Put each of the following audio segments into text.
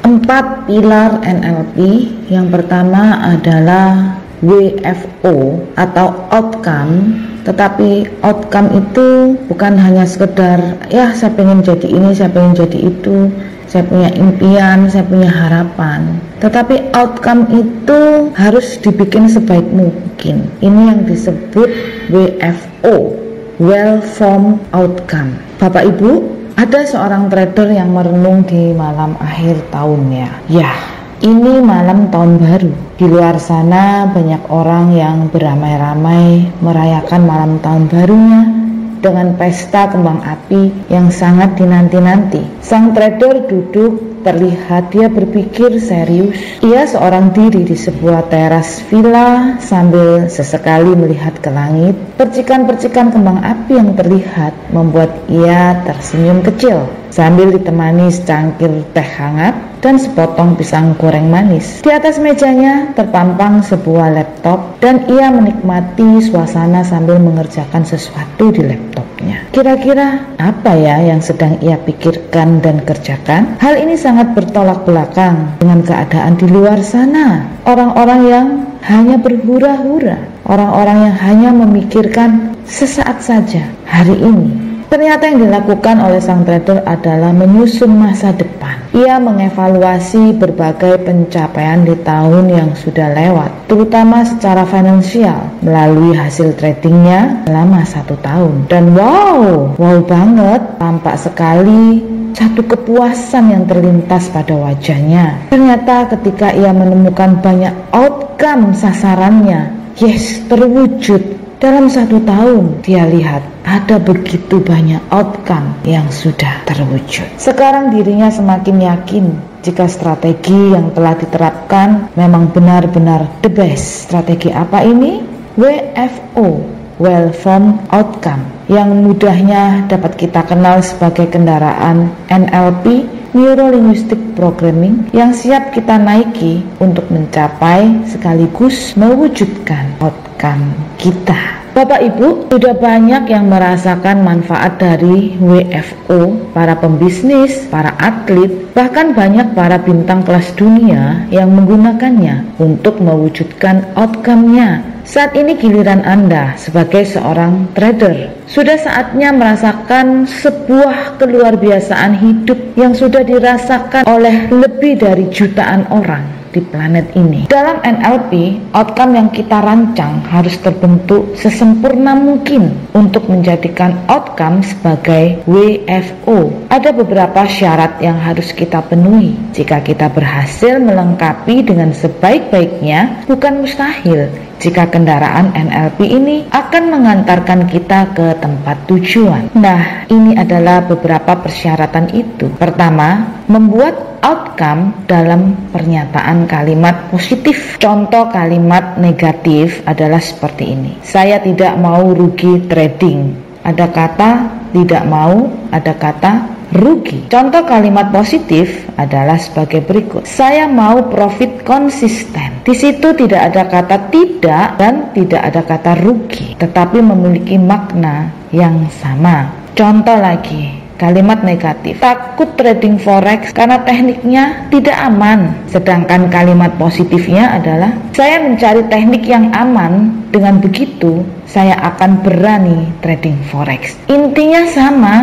4 pilar NLP. Yang pertama adalah WFO atau outcome. Tetapi outcome itu bukan hanya sekedar ya saya pengen jadi ini, saya pengen jadi itu, saya punya impian, saya punya harapan. Tetapi outcome itu harus dibikin sebaik mungkin. Ini yang disebut WFO, well-formed outcome. Bapak Ibu, ada seorang trader yang merenung di malam akhir tahunnya. Ya, ini malam tahun baru. Di luar sana banyak orang yang beramai-ramai merayakan malam tahun barunya dengan pesta kembang api yang sangat dinanti-nanti. Sang trader duduk, terlihat dia berpikir serius. Ia seorang diri di sebuah teras villa sambil sesekali melihat ke langit. Percikan-percikan kembang api yang terlihat membuat ia tersenyum kecil sambil ditemani secangkir teh hangat dan sepotong pisang goreng manis. Di atas mejanya terpampang sebuah laptop dan ia menikmati suasana sambil mengerjakan sesuatu di laptopnya. Kira-kira apa ya yang sedang ia pikirkan dan kerjakan? Hal ini sangat bertolak belakang dengan keadaan di luar sana. Orang-orang yang hanya berhura-hura, orang-orang yang hanya memikirkan sesaat saja hari ini. Ternyata yang dilakukan oleh sang trader adalah menyusun masa depan. Ia mengevaluasi berbagai pencapaian di tahun yang sudah lewat, terutama secara finansial, melalui hasil tradingnya selama 1 tahun. Dan wow banget, tampak sekali satu kepuasan yang terlintas pada wajahnya. Ternyata ketika ia menemukan banyak outcome sasarannya, terwujud. Dalam 1 tahun, dia lihat ada begitu banyak outcome yang sudah terwujud. Sekarang dirinya semakin yakin jika strategi yang telah diterapkan memang benar-benar the best. Strategi apa ini? WFO, well-formed outcome, yang mudahnya dapat kita kenal sebagai kendaraan NLP, Neuro Linguistic Programming, yang siap kita naiki untuk mencapai sekaligus mewujudkan outcome kita. Bapak Ibu, sudah banyak yang merasakan manfaat dari WFO, para pembisnis, para atlet, bahkan banyak para bintang kelas dunia yang menggunakannya untuk mewujudkan outcome-nya. Saat ini giliran Anda sebagai seorang trader. Sudah saatnya merasakan sebuah keluarbiasaan hidup yang sudah dirasakan oleh lebih dari jutaan orang di planet ini. Dalam NLP, outcome yang kita rancang harus terbentuk sesempurna mungkin untuk menjadikan outcome sebagai WFO. Ada beberapa syarat yang harus kita penuhi. Jika kita berhasil melengkapi dengan sebaik-baiknya, bukan mustahil jika kendaraan NLP ini akan mengantarkan kita ke tempat tujuan. Nah, ini adalah beberapa persyaratan itu. Pertama, membuat outcome dalam pernyataan kalimat positif. Contoh kalimat negatif adalah seperti ini. Saya tidak mau rugi trading. Ada kata tidak mau, ada kata rugi. Contoh kalimat positif adalah sebagai berikut. Saya mau profit konsisten. Di situ tidak ada kata tidak dan tidak ada kata rugi, tetapi memiliki makna yang sama. Contoh lagi, kalimat negatif. Takut trading forex karena tekniknya tidak aman. Sedangkan kalimat positifnya adalah saya mencari teknik yang aman. Dengan begitu, saya akan berani trading forex. Intinya sama.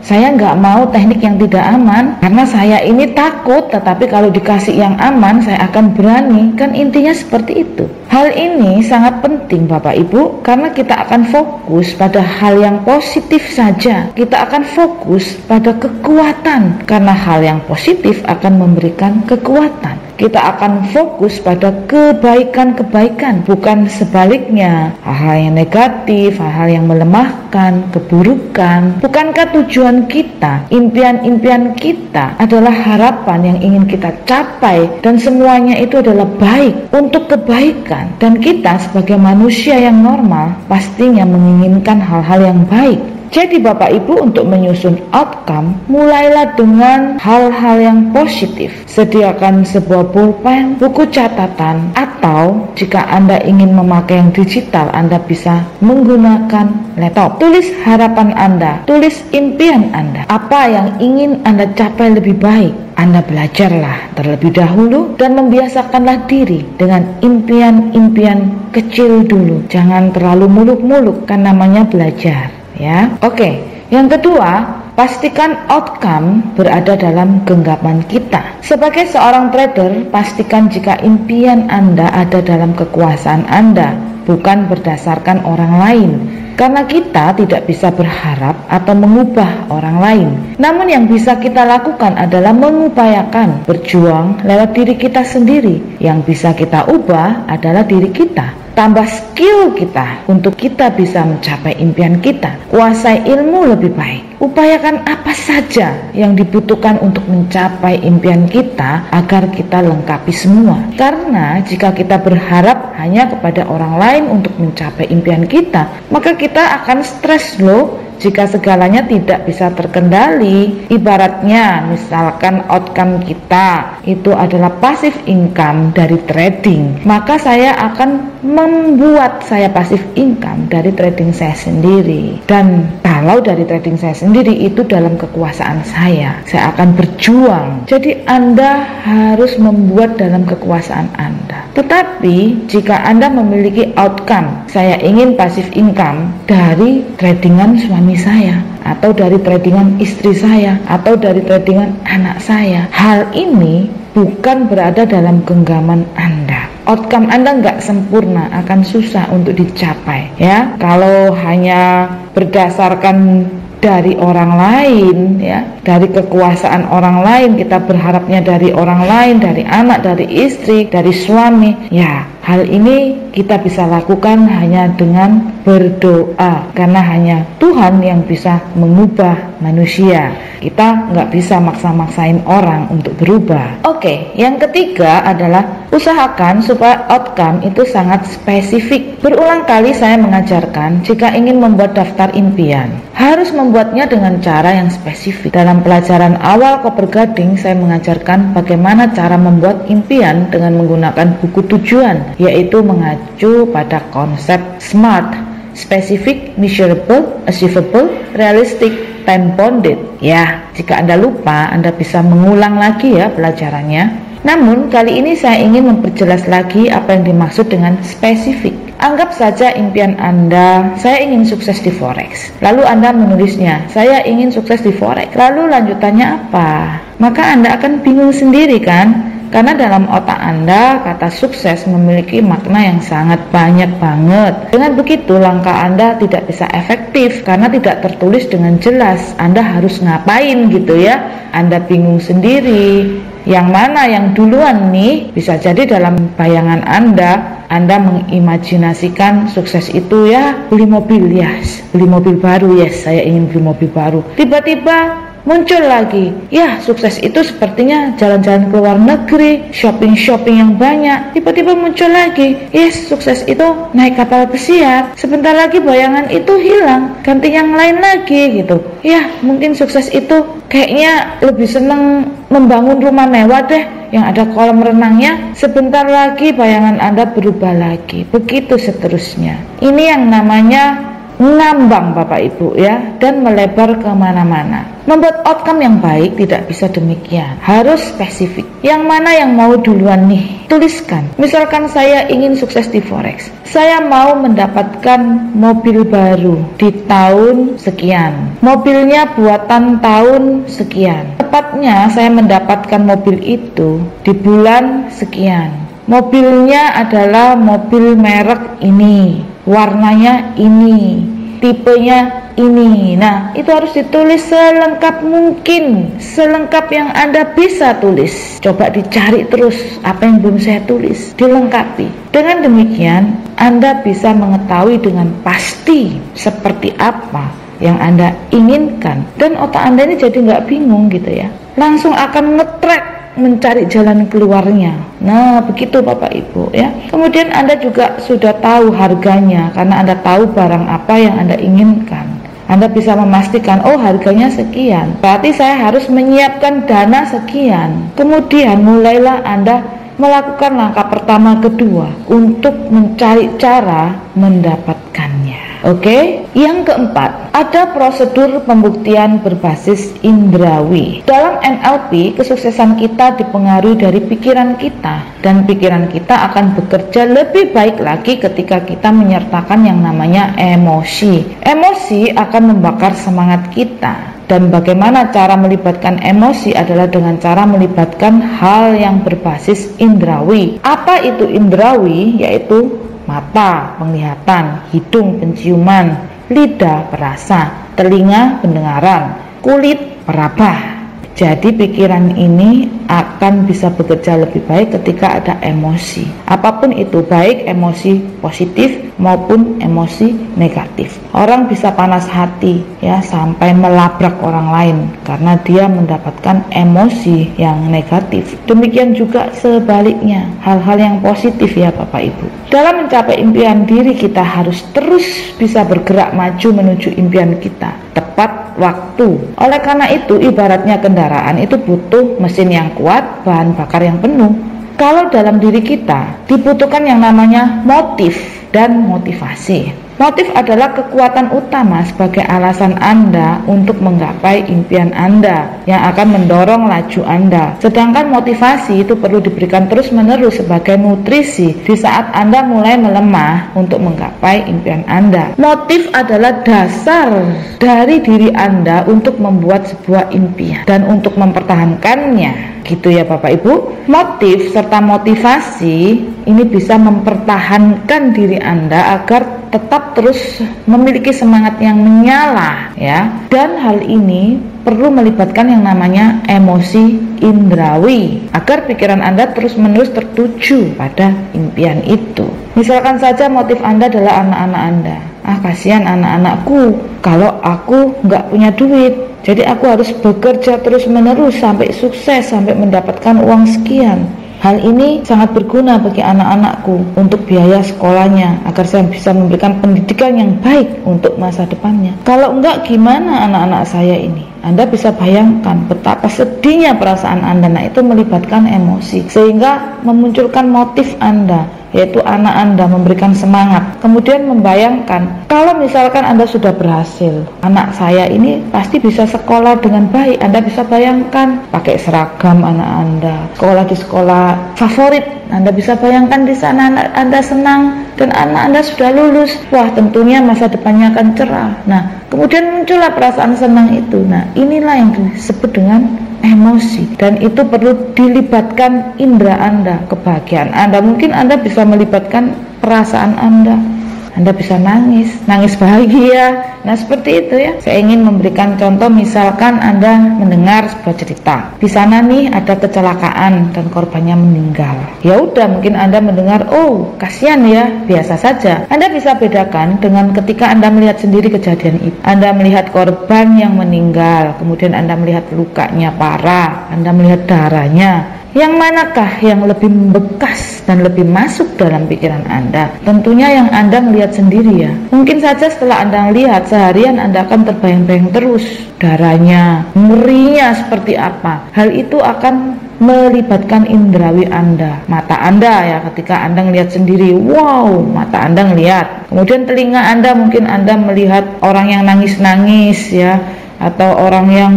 Saya nggak mau teknik yang tidak aman karena saya ini takut, tetapi kalau dikasih yang aman saya akan berani. Kan intinya seperti itu. Hal ini sangat penting Bapak Ibu, karena kita akan fokus pada hal yang positif saja. Kita akan fokus pada kekuatan, karena hal yang positif akan memberikan kekuatan. Kita akan fokus pada kebaikan-kebaikan, bukan sebaliknya. Hal-hal yang negatif, hal-hal yang melemahkan, keburukan. Bukankah tujuan kita, impian-impian kita adalah harapan yang ingin kita capai, dan semuanya itu adalah baik untuk kebaikan. Dan kita sebagai manusia yang normal pastinya menginginkan hal-hal yang baik. Jadi Bapak Ibu, untuk menyusun outcome, mulailah dengan hal-hal yang positif. Sediakan sebuah pulpen, buku catatan, atau jika Anda ingin memakai yang digital, Anda bisa menggunakan laptop. Tulis harapan Anda, tulis impian Anda. Apa yang ingin Anda capai lebih baik? Anda belajarlah terlebih dahulu dan membiasakanlah diri dengan impian-impian kecil dulu. Jangan terlalu muluk-muluk, kan namanya belajar, ya. Oke, yang kedua, pastikan outcome berada dalam genggaman kita. Sebagai seorang trader, pastikan jika impian Anda ada dalam kekuasaan Anda, bukan berdasarkan orang lain. Karena kita tidak bisa berharap atau mengubah orang lain. Namun yang bisa kita lakukan adalah mengupayakan, berjuang lewat diri kita sendiri. Yang bisa kita ubah adalah diri kita. Tambah skill kita untuk kita bisa mencapai impian kita. Kuasai ilmu lebih baik. Upayakan apa saja yang dibutuhkan untuk mencapai impian kita agar kita lengkapi semua. Karena jika kita berharap hanya kepada orang lain untuk mencapai impian kita, maka kita akan stres loh jika segalanya tidak bisa terkendali. Ibaratnya misalkan outcome kita itu adalah passive income dari trading, maka saya akan membuat saya passive income dari trading saya sendiri. Dan kalau dari trading saya sendiri itu dalam kekuasaan saya akan berjuang. Jadi Anda harus membuat dalam kekuasaan Anda. Tetapi jika Anda memiliki outcome, saya ingin passive income dari tradingan suami saya, atau dari tradingan istri saya, atau dari tradingan anak saya, hal ini bukan berada dalam genggaman Anda. Outcome Anda nggak sempurna, akan susah untuk dicapai, ya. Kalau hanya berdasarkan dari orang lain, ya, dari kekuasaan orang lain, kita berharapnya dari orang lain, dari anak, dari istri, dari suami, ya, hal ini kita bisa lakukan hanya dengan berdoa, karena hanya Tuhan yang bisa mengubah manusia. Kita nggak bisa maksa-maksain orang untuk berubah. Oke, yang ketiga adalah usahakan supaya outcome itu sangat spesifik. Berulang kali saya mengajarkan jika ingin membuat daftar impian, harus membuatnya dengan cara yang spesifik. Dalam pelajaran awal Koper Gading, saya mengajarkan bagaimana cara membuat impian dengan menggunakan buku tujuan, yaitu mengacu pada konsep SMART: specific, measurable, achievable, realistic, time bounded. Ya, jika Anda lupa, Anda bisa mengulang lagi ya pelajarannya. Namun kali ini saya ingin memperjelas lagi apa yang dimaksud dengan spesifik. Anggap saja impian Anda, saya ingin sukses di forex. Lalu Anda menulisnya, saya ingin sukses di forex. Lalu lanjutannya apa? Maka Anda akan bingung sendiri kan? Karena dalam otak Anda, kata sukses memiliki makna yang sangat banyak banget. Dengan begitu, langkah Anda tidak bisa efektif karena tidak tertulis dengan jelas. Anda harus ngapain gitu ya. Anda bingung sendiri. Yang mana yang duluan nih? Bisa jadi dalam bayangan Anda mengimajinasikan sukses itu ya beli mobil, yes, beli mobil baru, yes, saya ingin beli mobil baru. Tiba-tiba muncul lagi, ya sukses itu sepertinya jalan-jalan ke luar negeri, shopping yang banyak. Tiba-tiba muncul lagi, yes sukses itu naik kapal pesiar. Sebentar lagi bayangan itu hilang, ganti yang lain lagi gitu. Ya mungkin sukses itu kayaknya lebih seneng membangun rumah mewah deh yang ada kolam renangnya. Sebentar lagi bayangan Anda berubah lagi, begitu seterusnya. Ini yang namanya ngambang Bapak Ibu ya, dan melebar kemana-mana. Membuat outcome yang baik tidak bisa demikian, harus spesifik. Yang mana yang mau duluan nih? Tuliskan. Misalkan saya ingin sukses di forex, saya mau mendapatkan mobil baru di tahun sekian, mobilnya buatan tahun sekian. Tepatnya saya mendapatkan mobil itu di bulan sekian. Mobilnya adalah mobil merek ini, warnanya ini, tipenya ini. Nah, itu harus ditulis selengkap mungkin, selengkap yang Anda bisa tulis. Coba dicari terus apa yang belum saya tulis, dilengkapi. Dengan demikian, Anda bisa mengetahui dengan pasti seperti apa yang Anda inginkan, dan otak Anda ini jadi nggak bingung gitu ya, langsung akan nge-track mencari jalan keluarnya. Nah begitu Bapak Ibu ya. Kemudian Anda juga sudah tahu harganya, karena Anda tahu barang apa yang Anda inginkan. Anda bisa memastikan, oh harganya sekian, berarti saya harus menyiapkan dana sekian. Kemudian mulailah Anda melakukan langkah pertama kedua untuk mencari cara mendapatkannya. Oke, yang keempat, ada prosedur pembuktian berbasis indrawi. Dalam NLP, kesuksesan kita dipengaruhi dari pikiran kita, dan pikiran kita akan bekerja lebih baik lagi ketika kita menyertakan yang namanya emosi. Emosi akan membakar semangat kita. Dan bagaimana cara melibatkan emosi adalah dengan cara melibatkan hal yang berbasis indrawi. Apa itu indrawi? Yaitu mata, penglihatan, hidung, penciuman, lidah, perasa, telinga, pendengaran, kulit, peraba. Jadi pikiran ini akan bisa bekerja lebih baik ketika ada emosi. Apapun itu, baik emosi positif maupun emosi negatif. Orang bisa panas hati ya sampai melabrak orang lain karena dia mendapatkan emosi yang negatif. Demikian juga sebaliknya, hal-hal yang positif ya Bapak Ibu. Dalam mencapai impian diri kita harus terus bisa bergerak maju menuju impian kita tepat waktu. Oleh karena itu, ibaratnya kendaraan itu butuh mesin yang kuat, bahan bakar yang penuh. Kalau dalam diri kita dibutuhkan yang namanya motif dan motivasi. Motif adalah kekuatan utama sebagai alasan Anda untuk menggapai impian Anda yang akan mendorong laju Anda. Sedangkan motivasi itu perlu diberikan terus-menerus sebagai nutrisi di saat Anda mulai melemah untuk menggapai impian Anda. Motif adalah dasar dari diri Anda untuk membuat sebuah impian dan untuk mempertahankannya. Gitu ya Bapak Ibu. Motif serta motivasi ini bisa mempertahankan diri Anda agar tetap terus memiliki semangat yang menyala ya. Dan hal ini perlu melibatkan yang namanya emosi indrawi agar pikiran Anda terus-menerus tertuju pada impian itu. Misalkan saja motif Anda adalah anak-anak Anda. Kasihan anak-anakku kalau aku nggak punya duit. Jadi aku harus bekerja terus-menerus sampai sukses, sampai mendapatkan uang sekian. Hal ini sangat berguna bagi anak-anakku untuk biaya sekolahnya agar saya bisa memberikan pendidikan yang baik untuk masa depannya. Kalau enggak, gimana anak-anak saya ini? Anda bisa bayangkan betapa sedihnya perasaan Anda. Nah, itu melibatkan emosi sehingga memunculkan motif Anda, yaitu anak Anda memberikan semangat. Kemudian membayangkan kalau misalkan Anda sudah berhasil, anak saya ini pasti bisa sekolah dengan baik. Anda bisa bayangkan pakai seragam anak Anda, sekolah di sekolah favorit. Anda bisa bayangkan di sana anak Anda senang dan anak Anda sudah lulus. Wah, tentunya masa depannya akan cerah. Nah, kemudian muncullah perasaan senang itu. Nah, inilah yang disebut dengan emosi, dan itu perlu dilibatkan indera Anda, kebahagiaan Anda. Mungkin Anda bisa melibatkan perasaan Anda bisa nangis bahagia. Nah, seperti itu ya. Saya ingin memberikan contoh, misalkan Anda mendengar sebuah cerita. Di sana nih ada kecelakaan dan korbannya meninggal. Ya udah, mungkin Anda mendengar, oh kasihan ya, biasa saja. Anda bisa bedakan dengan ketika Anda melihat sendiri kejadian itu. Anda melihat korban yang meninggal, kemudian Anda melihat lukanya parah, Anda melihat darahnya. Yang manakah yang lebih membekas dan lebih masuk dalam pikiran Anda? Tentunya yang Anda melihat sendiri ya. Mungkin saja setelah Anda lihat seharian Anda akan terbayang-bayang terus darahnya, ngerinya seperti apa. Hal itu akan melibatkan indrawi Anda, mata Anda ya. Ketika Anda melihat sendiri, wow, mata Anda melihat. Kemudian telinga Anda, mungkin Anda melihat orang yang nangis-nangis ya, atau orang yang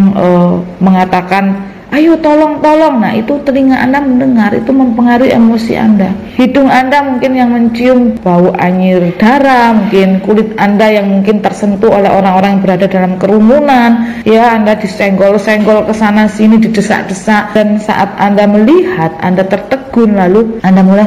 mengatakan ayo tolong. Nah, itu telinga Anda mendengar, itu mempengaruhi emosi Anda. Hidung Anda mungkin yang mencium bau anyir darah, mungkin kulit Anda yang mungkin tersentuh oleh orang-orang yang berada dalam kerumunan. Ya, Anda disenggol-senggol ke sana sini, didesak-desak, dan saat Anda melihat, Anda tertegun, lalu Anda mulai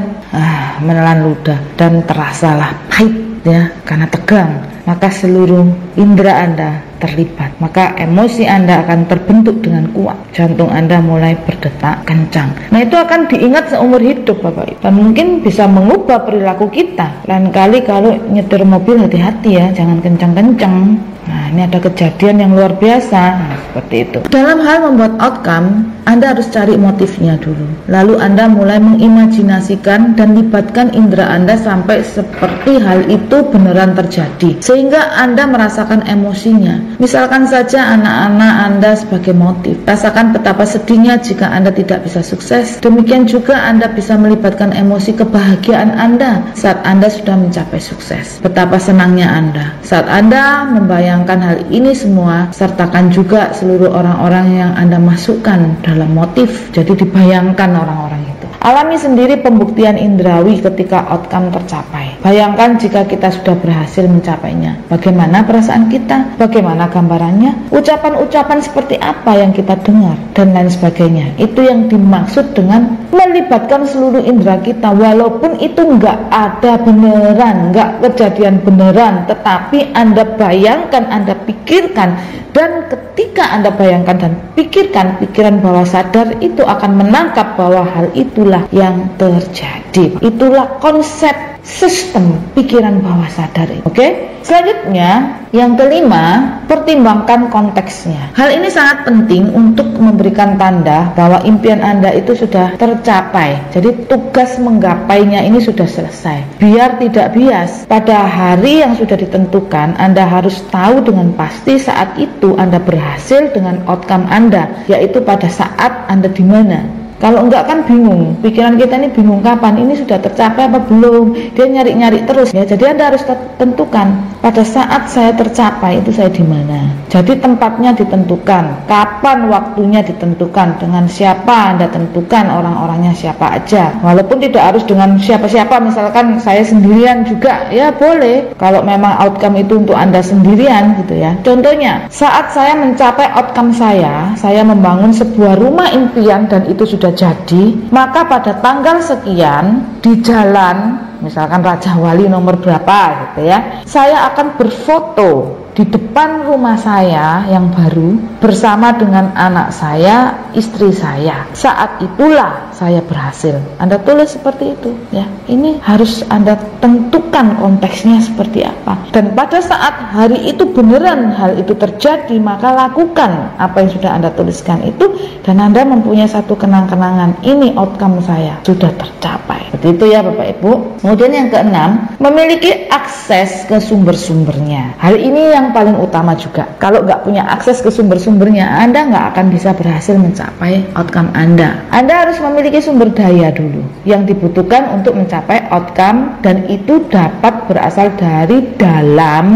menelan ludah dan terasalah pahit ya, karena tegang. Maka seluruh indera Anda terlibat, maka emosi Anda akan terbentuk dengan kuat. Jantung Anda mulai berdetak kencang. Nah, itu akan diingat seumur hidup Bapak Ibu, dan mungkin bisa mengubah perilaku kita. Lain kali kalau nyetir mobil hati-hati ya, jangan kencang-kencang. Nah, ini ada kejadian yang luar biasa. Nah, seperti itu. Dalam hal membuat outcome, Anda harus cari motifnya dulu. Lalu Anda mulai mengimajinasikan dan libatkan indera Anda sampai seperti hal itu beneran terjadi, sehingga Anda merasakan emosinya. Misalkan saja anak-anak Anda sebagai motif. Rasakan betapa sedihnya jika Anda tidak bisa sukses. Demikian juga Anda bisa melibatkan emosi kebahagiaan Anda saat Anda sudah mencapai sukses. Betapa senangnya Anda saat Anda membayangkan hal ini semua. Sertakan juga seluruh orang-orang yang Anda masukkan dalam motif. Jadi dibayangkan orang-orang itu. Alami sendiri pembuktian indrawi ketika outcome tercapai. Bayangkan jika kita sudah berhasil mencapainya. Bagaimana perasaan kita? Bagaimana gambarannya? Ucapan-ucapan seperti apa yang kita dengar? Dan lain sebagainya. Itu yang dimaksud dengan melibatkan seluruh indera kita. Walaupun itu nggak ada beneran, nggak kejadian beneran, tetapi Anda bayangkan, Anda pikirkan. Dan ketika Anda bayangkan dan pikirkan, pikiran bawah sadar itu akan menangkap bahwa hal itulah yang terjadi. Itulah konsep sistem pikiran bawah sadar. Oke? Selanjutnya, yang kelima, pertimbangkan konteksnya. Hal ini sangat penting untuk memberikan tanda bahwa impian Anda itu sudah tercapai. Jadi tugas menggapainya ini sudah selesai. Biar tidak bias, pada hari yang sudah ditentukan, Anda harus tahu dengan pasti saat itu Anda berhasil dengan outcome Anda, yaitu pada saat Anda di mana. Kalau enggak kan bingung, pikiran kita ini bingung kapan ini sudah tercapai apa belum, dia nyari-nyari terus ya. Jadi Anda harus tentukan pada saat saya tercapai itu saya di mana. Jadi tempatnya ditentukan, kapan waktunya ditentukan, dengan siapa Anda tentukan, orang-orangnya siapa aja. Walaupun tidak harus dengan siapa-siapa, misalkan saya sendirian juga ya boleh. Kalau memang outcome itu untuk Anda sendirian gitu ya. Contohnya, saat saya mencapai outcome saya membangun sebuah rumah impian dan itu sudah jadi, maka pada tanggal sekian di jalan, misalkan Raja Wali nomor berapa gitu ya, saya akan berfoto di depan rumah saya yang baru bersama dengan anak saya, istri saya. Saat itulah saya berhasil. Anda tulis seperti itu ya. Ini harus Anda tentukan konteksnya seperti apa. Dan pada saat hari itu beneran hal itu terjadi, maka lakukan apa yang sudah Anda tuliskan itu, dan Anda mempunyai satu kenang-kenangan, ini outcome saya sudah tercapai. Seperti itu ya Bapak Ibu. Kemudian yang keenam, memiliki akses ke sumber-sumbernya. Hal ini yang paling utama juga. Kalau nggak punya akses ke sumber-sumbernya, Anda nggak akan bisa berhasil mencapai outcome Anda. Anda harus memiliki sumber daya dulu yang dibutuhkan untuk mencapai outcome, dan itu dapat berasal dari dalam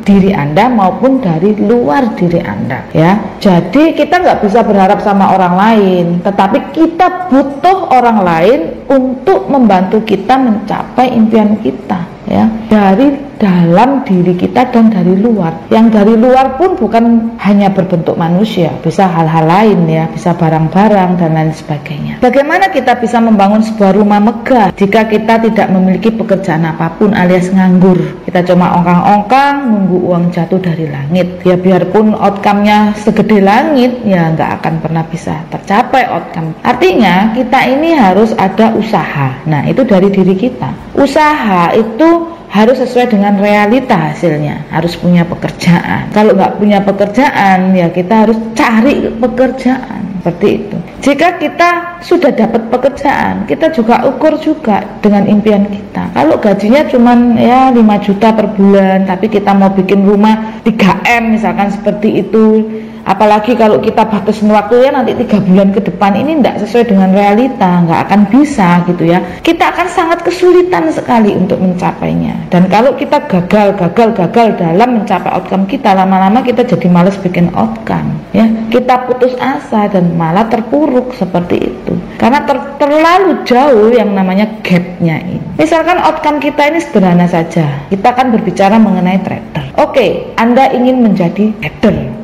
diri Anda maupun dari luar diri Anda ya. Jadi kita nggak bisa berharap sama orang lain, tetapi kita butuh orang lain untuk membantu kita mencapai impian kita ya, dari dalam diri kita dan dari luar. Yang dari luar pun bukan hanya berbentuk manusia, bisa hal-hal lain ya, bisa barang-barang dan lain sebagainya. Bagaimana kita bisa membangun sebuah rumah megah jika kita tidak memiliki pekerjaan apapun alias nganggur? Kita cuma ongkang-ongkang nunggu uang jatuh dari langit. Ya biarpun outcome-nya segede langit, ya nggak akan pernah bisa tercapai outcome. Artinya kita ini harus ada usaha. Nah itu dari diri kita. Usaha itu harus sesuai dengan realita hasilnya, harus punya pekerjaan. Kalau nggak punya pekerjaan, ya kita harus cari pekerjaan, seperti itu. Jika kita sudah dapat pekerjaan, kita juga ukur juga dengan impian kita. Kalau gajinya cuma ya 5 juta per bulan, tapi kita mau bikin rumah 3M misalkan seperti itu, apalagi kalau kita batasin waktunya nanti 3 bulan ke depan, ini tidak sesuai dengan realita, nggak akan bisa gitu ya. Kita akan sangat kesulitan sekali untuk mencapainya. Dan kalau kita gagal dalam mencapai outcome kita, lama-lama kita jadi malas bikin outcome ya. Kita putus asa dan malah terpuruk seperti itu, karena terlalu jauh yang namanya gapnya ini. Misalkan outcome kita ini sederhana saja, kita akan berbicara mengenai trader. Oke, Anda ingin menjadi trader.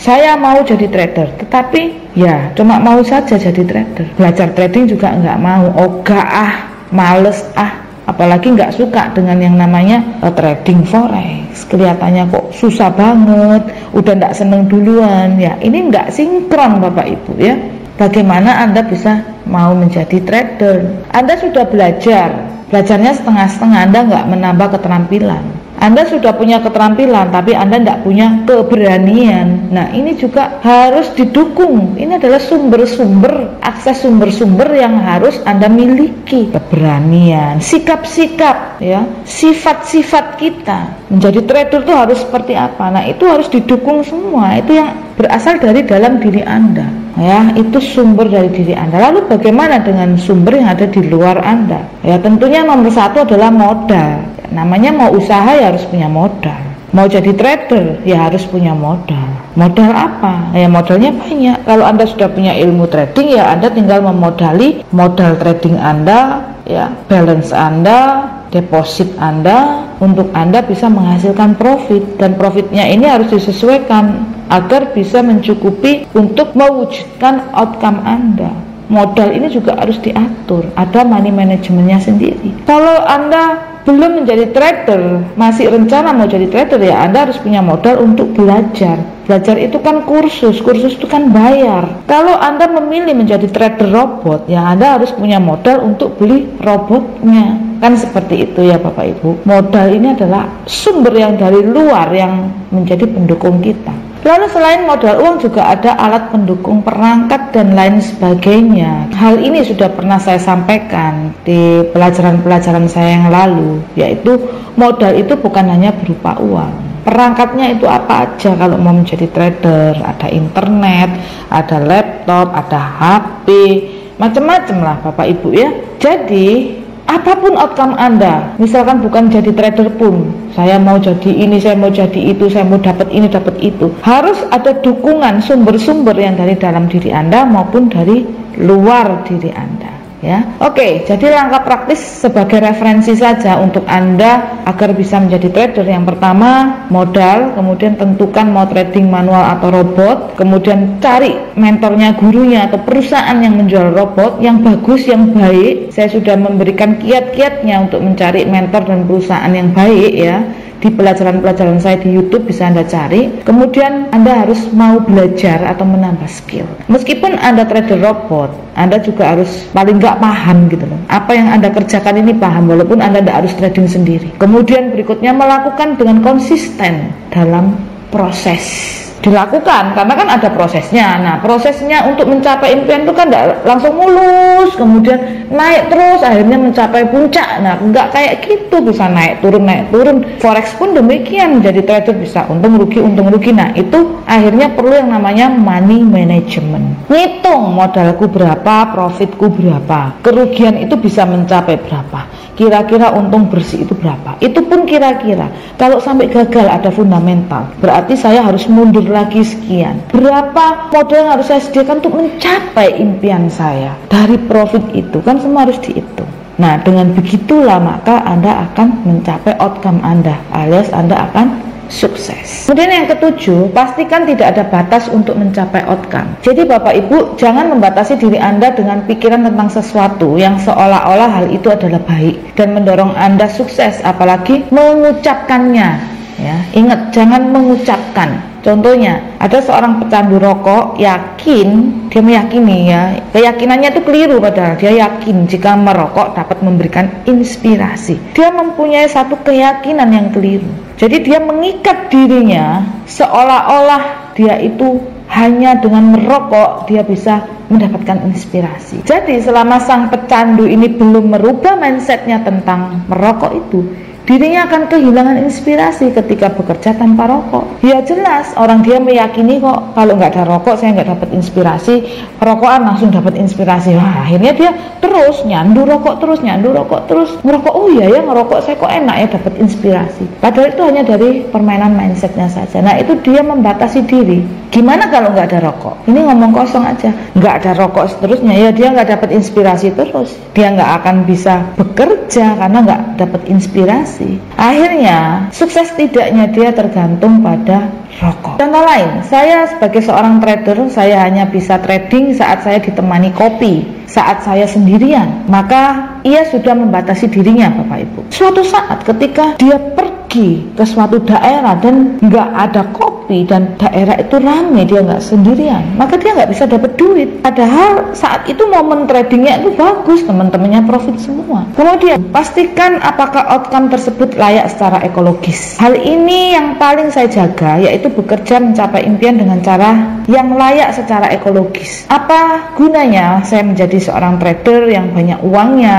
Saya mau jadi trader, tetapi ya cuma mau saja jadi trader. Belajar trading juga nggak mau, males apalagi nggak suka dengan yang namanya trading forex. Kelihatannya kok susah banget, udah nggak seneng duluan. Ya ini nggak sinkron Bapak Ibu ya. Bagaimana Anda bisa mau menjadi trader? Anda sudah belajarnya setengah-setengah, Anda nggak menambah keterampilan. Anda sudah punya keterampilan tapi Anda tidak punya keberanian. Nah, ini juga harus didukung. Ini adalah sumber-sumber, akses sumber-sumber yang harus Anda miliki. Keberanian, sikap-sikap, ya, sifat-sifat kita. Menjadi trader itu harus seperti apa? Nah, itu harus didukung semua. Itu yang berasal dari dalam diri Anda. Ya, itu sumber dari diri Anda. Lalu bagaimana dengan sumber yang ada di luar Anda? Ya, tentunya nomor satu adalah modal. Namanya mau usaha ya harus punya modal. Mau jadi trader ya harus punya modal. Modal apa? Ya modalnya banyak. Kalau Anda sudah punya ilmu trading ya Anda tinggal memodali modal trading Anda, ya, balance Anda, deposit Anda untuk Anda bisa menghasilkan profit, dan profitnya ini harus disesuaikan agar bisa mencukupi untuk mewujudkan outcome Anda. Modal ini juga harus diatur, ada money manajemennya sendiri. Kalau Anda belum menjadi trader, masih rencana mau jadi trader, ya Anda harus punya modal untuk belajar. Belajar itu kan kursus itu kan bayar. Kalau Anda memilih menjadi trader robot, ya Anda harus punya modal untuk beli robotnya. Kan seperti itu ya Bapak Ibu. Modal ini adalah sumber yang dari luar yang menjadi pendukung kita. Lalu selain modal uang juga ada alat pendukung perangkat dan lain sebagainya. Hal ini sudah pernah saya sampaikan di pelajaran-pelajaran saya yang lalu, yaitu modal itu bukan hanya berupa uang. Perangkatnya itu apa aja kalau mau menjadi trader? Ada internet, ada laptop, ada HP, macam-macam lah Bapak Ibu ya. Jadi apapun outcome Anda, misalkan bukan jadi trader pun, saya mau jadi ini, saya mau jadi itu, saya mau dapat ini, dapat itu, harus ada dukungan sumber-sumber yang dari dalam diri Anda maupun dari luar diri Anda. Ya, oke. Jadi langkah praktis sebagai referensi saja untuk Anda agar bisa menjadi trader. Yang pertama modal, kemudian tentukan mau trading manual atau robot, kemudian cari mentornya, gurunya atau perusahaan yang menjual robot yang bagus, yang baik. Saya sudah memberikan kiat-kiatnya untuk mencari mentor dan perusahaan yang baik ya. Di pelajaran-pelajaran saya di YouTube bisa Anda cari. Kemudian Anda harus mau belajar atau menambah skill. Meskipun Anda trader robot, Anda juga harus paling nggak paham gitu loh. Apa yang Anda kerjakan ini paham, walaupun Anda tidak harus trading sendiri. Kemudian berikutnya melakukan dengan konsisten dalam proses. Dilakukan karena kan ada prosesnya. Nah, prosesnya untuk mencapai impian itu kan tidak langsung mulus kemudian naik terus akhirnya mencapai puncak. Nah, enggak kayak gitu, bisa naik turun. Forex pun demikian, jadi trader bisa untung rugi. Nah, itu akhirnya perlu yang namanya money management. Ngitung modalku berapa, profitku berapa, kerugian itu bisa mencapai berapa, kira-kira untung bersih itu berapa. Itu pun kira-kira. Kalau sampai gagal ada fundamental, berarti saya harus mundur lagi sekian. Berapa modal yang harus saya sediakan untuk mencapai impian saya? Dari profit itu kan semua harus dihitung. Nah, dengan begitulah maka Anda akan mencapai outcome Anda, alias Anda akan sukses. Kemudian yang ketujuh, pastikan tidak ada batas untuk mencapai outcome. Jadi Bapak Ibu jangan membatasi diri Anda dengan pikiran tentang sesuatu yang seolah-olah hal itu adalah baik dan mendorong Anda sukses, apalagi mengucapkannya. Ya, ingat jangan mengucapkan. Contohnya, ada seorang pecandu rokok dia meyakini ya, keyakinannya itu keliru, padahal dia yakin jika merokok dapat memberikan inspirasi. Dia mempunyai satu keyakinan yang keliru. Jadi dia mengikat dirinya seolah-olah dia itu hanya dengan merokok dia bisa mendapatkan inspirasi. Jadi selama sang pecandu ini belum merubah mindsetnya tentang merokok itu, dirinya akan kehilangan inspirasi ketika bekerja tanpa rokok. Ya jelas, orang dia meyakini kok kalau nggak ada rokok saya nggak dapat inspirasi, rokokan langsung dapat inspirasi. Wah, akhirnya dia terus nyandu rokok terus, ngerokok. Oh iya ya, ngerokok saya kok enak ya, dapat inspirasi. Padahal itu hanya dari permainan mindsetnya saja. Nah, itu dia membatasi diri. Gimana kalau nggak ada rokok? Ini ngomong kosong aja, nggak ada rokok seterusnya, ya dia nggak dapat inspirasi terus. Dia nggak akan bisa bekerja karena nggak dapat inspirasi. Akhirnya sukses tidaknya dia tergantung pada rokok. Contoh lain, saya sebagai seorang trader, saya hanya bisa trading saat saya ditemani kopi, saat saya sendirian. Maka ia sudah membatasi dirinya Bapak Ibu. Suatu saat ketika dia pergi ke suatu daerah dan nggak ada kopi dan daerah itu rame, dia nggak sendirian, maka dia nggak bisa dapat duit. Padahal saat itu momen tradingnya itu bagus, teman-temannya profit semua. Kemudian pastikan apakah outcome tersebut layak secara ekologis. Hal ini yang paling saya jaga, yaitu bekerja mencapai impian dengan cara yang layak secara ekologis. Apa gunanya saya menjadi seorang trader yang banyak uangnya,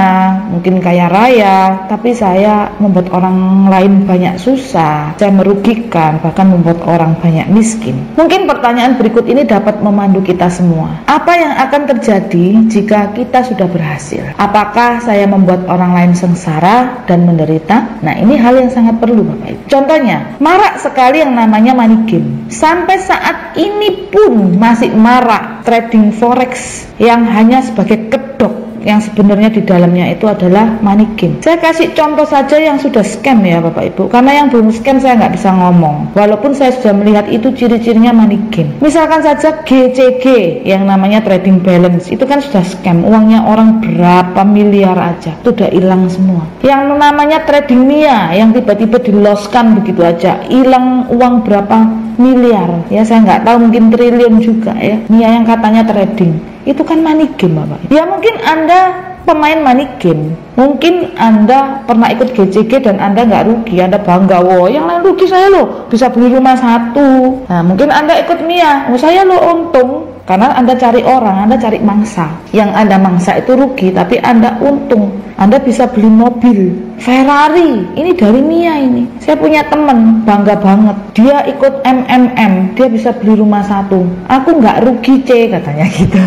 mungkin kaya raya, tapi saya membuat orang lain banyak susah, saya merugikan, bahkan membuat orang banyak miskin. Mungkin pertanyaan berikut ini dapat memandu kita semua. Apa yang akan terjadi jika kita sudah berhasil? Apakah saya membuat orang lain sengsara dan menderita? Nah, ini hal yang sangat perlu Bapak Ibu. Contohnya, marak sekali yang namanya money game. Sampai saat ini pun masih marak trading forex yang hanya sebagai kedok, yang sebenarnya di dalamnya itu adalah money game. Saya kasih contoh saja yang sudah scam ya Bapak Ibu, karena yang belum scam saya nggak bisa ngomong, walaupun saya sudah melihat itu ciri-cirinya money game. Misalkan saja GCG yang namanya trading balance, itu kan sudah scam, uangnya orang berapa miliar aja itu udah hilang semua. Yang namanya trading MIA yang tiba-tiba diloskan begitu aja, hilang uang berapa miliar, ya saya nggak tahu, mungkin triliun juga ya. MIA yang katanya trading, itu kan money game Bapak. Ya mungkin Anda pemain money game, mungkin Anda pernah ikut GCG dan Anda nggak rugi, Anda bangga, wow yang lain rugi, saya loh bisa beli rumah satu. Nah mungkin Anda ikut MIA, saya loh untung, karena Anda cari orang, Anda cari mangsa. Yang Anda mangsa itu rugi, tapi Anda untung, Anda bisa beli mobil Ferrari, ini dari MIA ini. Saya punya teman, bangga banget, dia ikut MMM, dia bisa beli rumah satu. Aku nggak rugi C, katanya gitu.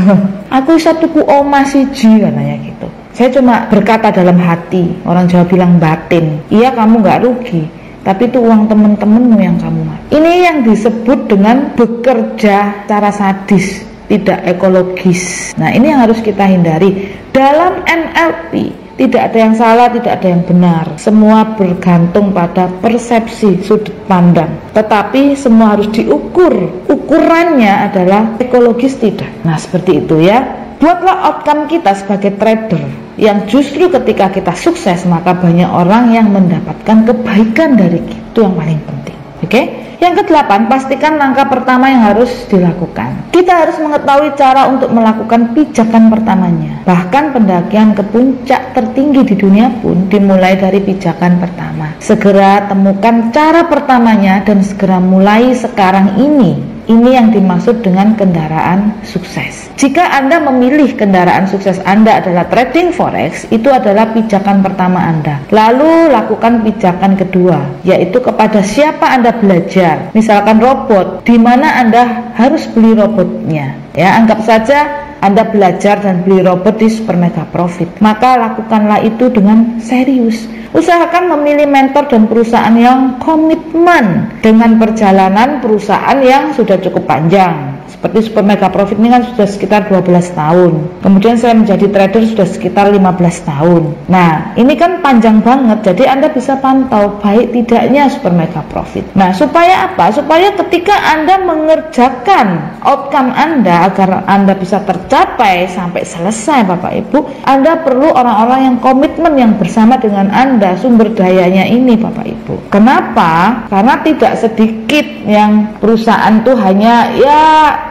Aku bisa tuku omah siji, katanya gitu. Saya cuma berkata dalam hati, orang Jawa bilang batin, iya kamu nggak rugi, tapi itu uang temen-temenmu yang kamu mati. Ini yang disebut dengan bekerja secara sadis, tidak ekologis. Nah ini yang harus kita hindari. Dalam NLP tidak ada yang salah, tidak ada yang benar. Semua bergantung pada persepsi sudut pandang. Tetapi semua harus diukur. Ukurannya adalah ekologis tidak. Nah seperti itu ya. Buatlah outcome kita sebagai trader yang justru ketika kita sukses maka banyak orang yang mendapatkan kebaikan dari kita. Itu yang paling penting. Oke? Yang ke-8, pastikan langkah pertama yang harus dilakukan. Kita harus mengetahui cara untuk melakukan pijakan pertamanya. Bahkan pendakian ke puncak tertinggi di dunia pun dimulai dari pijakan pertama. Segera temukan cara pertamanya dan segera mulai sekarang ini. Ini yang dimaksud dengan kendaraan sukses. Jika Anda memilih kendaraan sukses Anda adalah trading forex, itu adalah pijakan pertama Anda. Lalu lakukan pijakan kedua, yaitu kepada siapa Anda belajar. Misalkan robot, di mana Anda harus beli robotnya. Ya, anggap saja Anda belajar dan beli robot di Super Mega Profit. Maka lakukanlah itu dengan serius. Usahakan memilih mentor dan perusahaan yang komitmen dengan perjalanan perusahaan yang sudah cukup panjang. Seperti Super Mega Profit ini kan sudah sekitar 12 tahun. Kemudian saya menjadi trader sudah sekitar 15 tahun. Nah, ini kan panjang banget. Jadi Anda bisa pantau baik tidaknya Super Mega Profit. Nah, supaya apa? Supaya ketika Anda mengerjakan outcome Anda agar Anda bisa tercapai sampai selesai Bapak Ibu, Anda perlu orang-orang yang komitmen yang bersama dengan Anda, sumber dayanya ini Bapak Ibu. Kenapa? Karena tidak sedikit yang perusahaan tuh hanya ya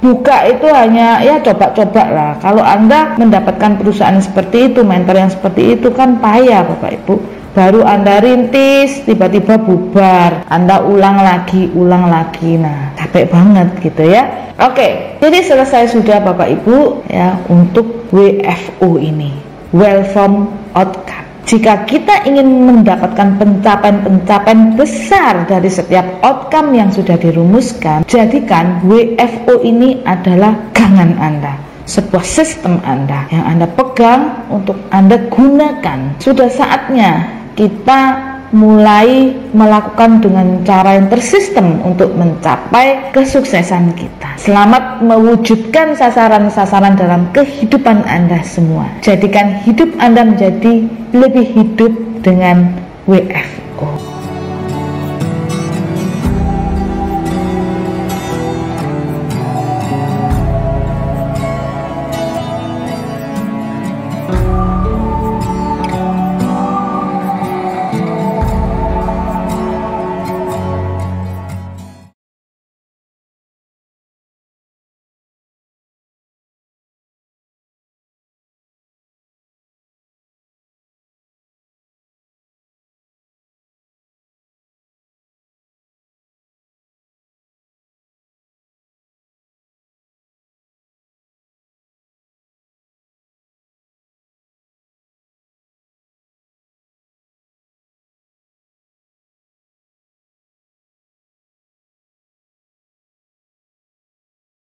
buka itu hanya ya coba-coba lah. Kalau Anda mendapatkan perusahaan seperti itu, mentor yang seperti itu kan payah Bapak Ibu. Baru Anda rintis, tiba-tiba bubar, Anda ulang lagi, nah capek banget gitu ya. Oke, jadi selesai sudah Bapak Ibu ya untuk WFO ini, Well Formed Outcome. Jika kita ingin mendapatkan pencapaian-pencapaian besar dari setiap outcome yang sudah dirumuskan, jadikan WFO ini adalah gangan Anda, sebuah sistem Anda yang Anda pegang untuk Anda gunakan. Sudah saatnya kita mulai melakukan dengan cara yang tersistem untuk mencapai kesuksesan kita. Selamat mewujudkan sasaran-sasaran dalam kehidupan Anda semua. Jadikan hidup Anda menjadi lebih hidup dengan WFO.